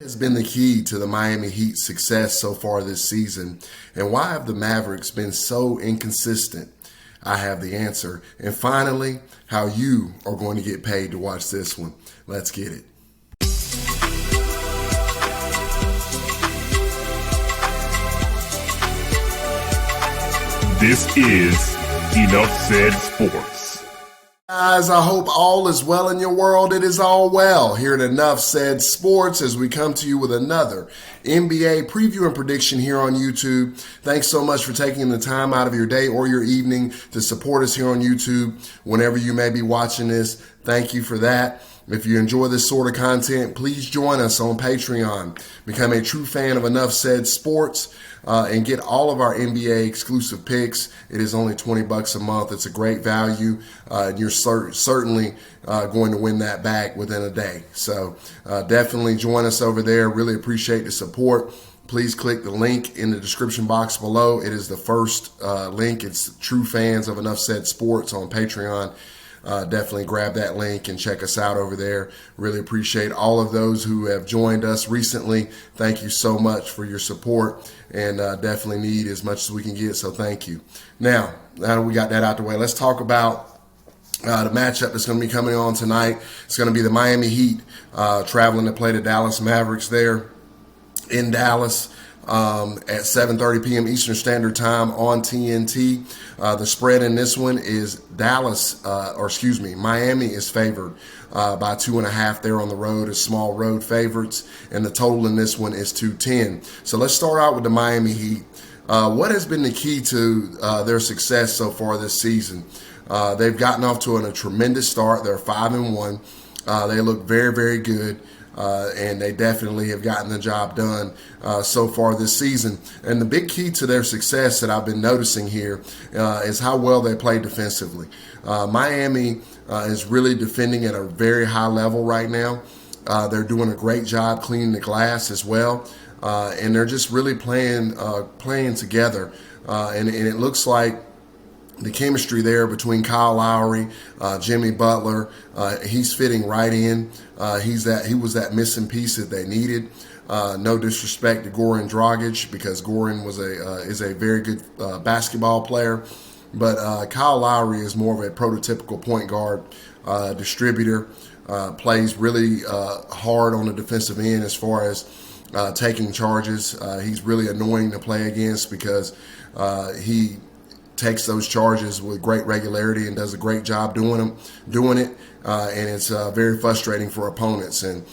Has been the key to the Miami Heat's success so far this season? And why have the Mavericks been so inconsistent? I have the answer. And finally, how you are going to get paid to watch this one. Let's get it. This is Enough Said Sports. Guys, I hope all is well in your world. It is all well here at Enough Said Sports as we come to you with another NBA preview and prediction here on YouTube. Thanks so much for taking the time out of your day or your evening to support us here on YouTube whenever you may be watching this. Thank you for that. If you enjoy this sort of content, please join us on Patreon. Become a true fan of Enough Said Sports and get all of our NBA exclusive picks. It is only $20 a month. It's a great value, and you're certainly going to win that back within a day. So definitely join us over there. Really appreciate the support. Please click the link in the description box below. It is the first link. It's true fans of Enough Said Sports on Patreon. Definitely grab that link and check us out over there. Really appreciate all of those who have joined us recently. Thank you so much for your support, and definitely need as much as we can get, so thank you. Now that we got that out the way, let's talk about the matchup that's going to be coming on tonight. It's going to be the Miami Heat traveling to play the Dallas Mavericks there in Dallas. At 7:30 p.m. Eastern Standard Time on TNT. The spread in this one is Miami is favored by 2.5 there on the road as small road favorites, and the total in this one is 210. So let's start out with the Miami Heat. What has been the key to their success so far this season? They've gotten off to a tremendous start. They're 5-1. They look very, very good. And they definitely have gotten the job done so far this season. And the big key to their success that I've been noticing here is how well they play defensively. Miami is really defending at a very high level right now. They're doing a great job cleaning the glass as well. And they're just really playing together. And it looks like the chemistry there between Kyle Lowry, Jimmy Butler, he's fitting right in. He was that missing piece that they needed. No disrespect to Goran Dragic, because Goran is a very good basketball player, but Kyle Lowry is more of a prototypical point guard distributor. Plays really hard on the defensive end as far as taking charges. He's really annoying to play against because he takes those charges with great regularity and does a great job doing it, and it's very frustrating for opponents. And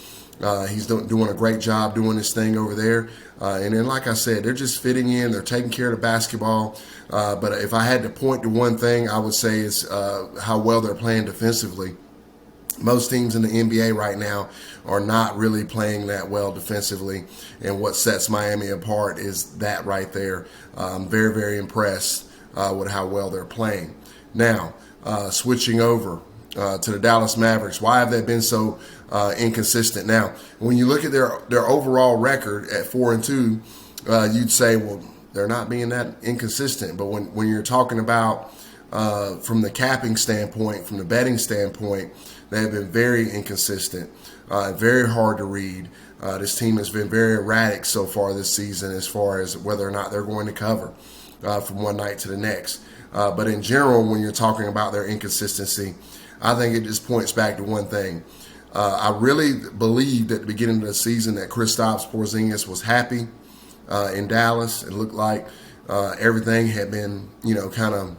he's doing a great job doing this thing over there. And then, like I said, they're just fitting in. They're taking care of the basketball. But if I had to point to one thing, I would say is how well they're playing defensively. Most teams in the NBA right now are not really playing that well defensively, and what sets Miami apart is that right there. I'm very, very impressed with how well they're playing. Now, switching over to the Dallas Mavericks, why have they been so inconsistent? Now, when you look at their overall record at 4-2, you'd say, well, they're not being that inconsistent. But when you're talking about from the capping standpoint, from the betting standpoint, they have been very inconsistent, very hard to read. This team has been very erratic so far this season as far as whether or not they're going to cover from one night to the next. But in general, when you're talking about their inconsistency, I think it just points back to one thing. I really believed at the beginning of the season that Kristaps Porzingis was happy in Dallas. It looked like everything had been, kind of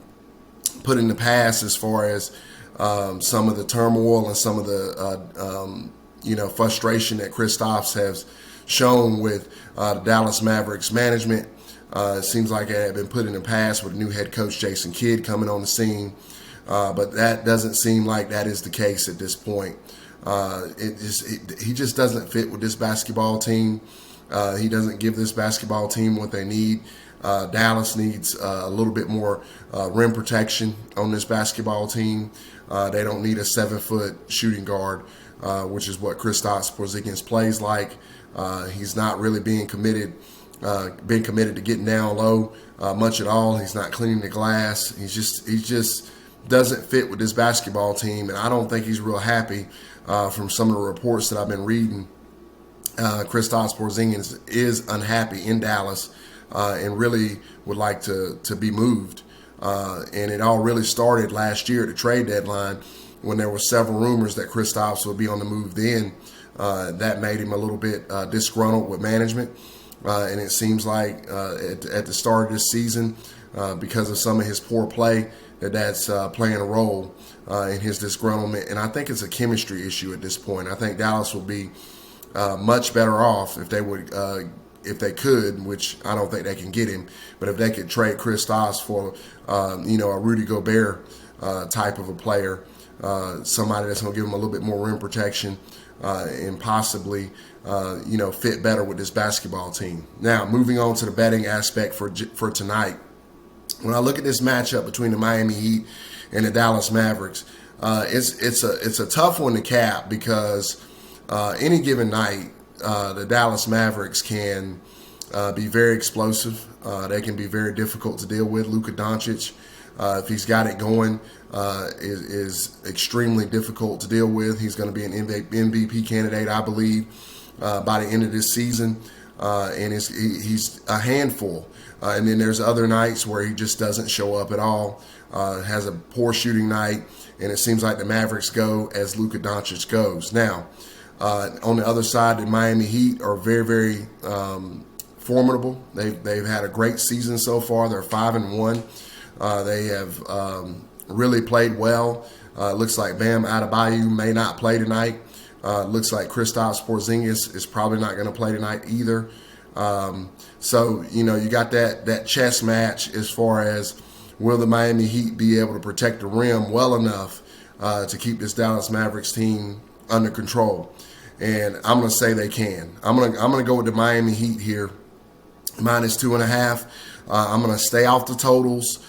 put in the past as far as some of the turmoil and some of the, frustration that Kristaps has shown with the Dallas Mavericks management. It seems like it had been put in the past with new head coach Jason Kidd coming on the scene, but that doesn't seem like that is the case at this point. He just doesn't fit with this basketball team. He doesn't give this basketball team what they need. Dallas needs a little bit more rim protection on this basketball team. They don't need a 7-foot shooting guard, which is what Kristaps Porzingis plays like. He's not really being committed to getting down low much at all. He's not cleaning the glass. He just doesn't fit with this basketball team, and I don't think he's real happy from some of the reports that I've been reading Kristaps Porzingis is unhappy in Dallas and really would like to be moved. And it all really started last year at the trade deadline when there were several rumors that Kristaps would be on the move then. That made him a little bit disgruntled with management. And it seems like at the start of this season, because of some of his poor play, that's playing a role in his disgruntlement. And I think it's a chemistry issue at this point. I think Dallas will be much better off if they could, which I don't think they can get him, but if they could trade Kristaps for a Rudy Gobert type of a player, somebody that's going to give him a little bit more rim protection and possibly fit better with this basketball team. Now, moving on to the betting aspect for tonight. When I look at this matchup between the Miami Heat and the Dallas Mavericks, it's a tough one to cap because any given night, the Dallas Mavericks can be very explosive. They can be very difficult to deal with. Luka Doncic, if he's got it going, is extremely difficult to deal with. He's going to be an MVP candidate, I believe, by the end of this season. And he's a handful. And then there's other nights where he just doesn't show up at all, has a poor shooting night, and it seems like the Mavericks go as Luka Doncic goes. Now, on the other side, the Miami Heat are very, very formidable. They've had a great season so far. They're 5-1. They have really played well. Looks like Bam Adebayo may not play tonight. Looks like Kristaps Porzingis is probably not going to play tonight either. So you got that chess match as far as will the Miami Heat be able to protect the rim well enough to keep this Dallas Mavericks team under control. And I'm going to say they can. I'm going to go with the Miami Heat here, -2.5. I'm going to stay off the totals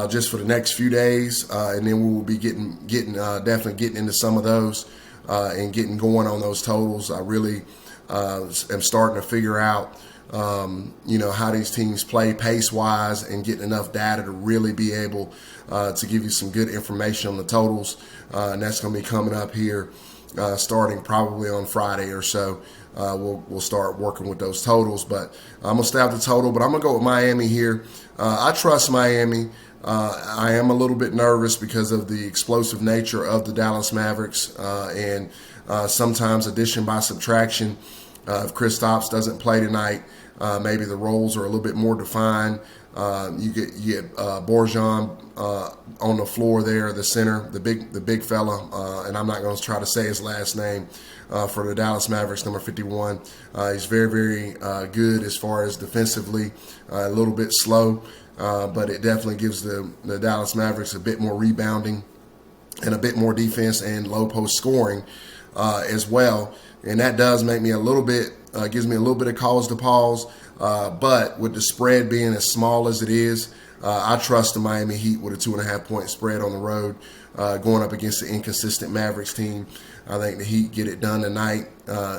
just for the next few days, and then we will be definitely getting into some of those and getting going on those totals. I really am starting to figure out how these teams play pace-wise and getting enough data to really be able to give you some good information on the totals. And that's going to be coming up here starting probably on Friday or so. We'll start working with those totals. But I'm going to stay out the total, but I'm going to go with Miami here. I trust Miami. I am a little bit nervous because of the explosive nature of the Dallas Mavericks and sometimes addition by subtraction. If Kristaps doesn't play tonight, maybe the roles are a little bit more defined. You get Bojan on the floor there, the center, the big fella, and I'm not going to try to say his last name for the Dallas Mavericks, number 51. He's very, very good as far as defensively, a little bit slow, but it definitely gives the Dallas Mavericks a bit more rebounding and a bit more defense and low post scoring as well. And that does make me gives me a little bit of cause to pause. But with the spread being as small as it is, I trust the Miami Heat with a 2.5-point spread on the road, going up against the inconsistent Mavericks team. I think the Heat get it done tonight,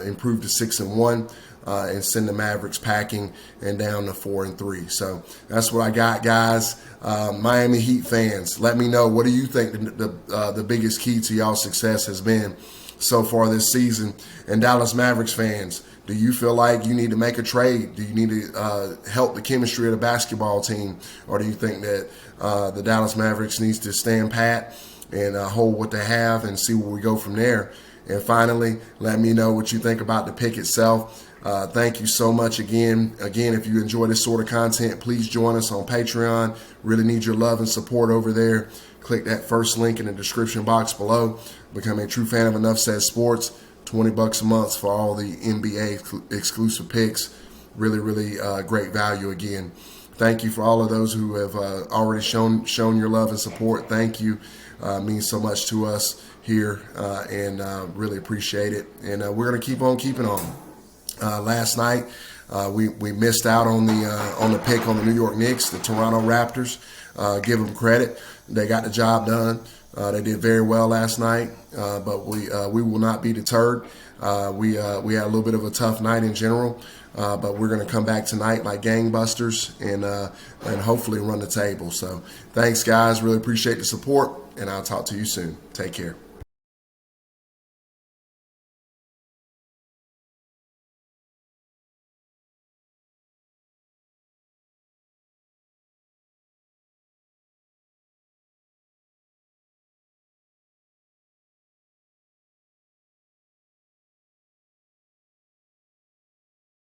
improve to 6-1, and send the Mavericks packing and down to 4-3. So that's what I got, guys. Miami Heat fans, let me know, what do you think the biggest key to y'all's success has been so far this season? And Dallas Mavericks fans, do you feel like you need to make a trade? Do you need to help the chemistry of the basketball team? Or do you think that the Dallas Mavericks needs to stand pat and hold what they have and see where we go from there? And finally, let me know what you think about the pick itself. Thank you so much again. Again, if you enjoy this sort of content, please join us on Patreon. Really need your love and support over there. Click that first link in the description box below. Become a true fan of Enough Said Sports. $20 a month for all the NBA exclusive picks. Really, really great value again. Thank you for all of those who have already shown your love and support. Thank you. Means so much to us here, and really appreciate it. And we're going to keep on keeping on. Last night, we missed out on the pick on the New York Knicks, the Toronto Raptors. Give them credit. They got the job done. They did very well last night, but we will not be deterred. We had a little bit of a tough night in general, but we're going to come back tonight like gangbusters and hopefully run the table. So thanks, guys. Really appreciate the support, and I'll talk to you soon. Take care.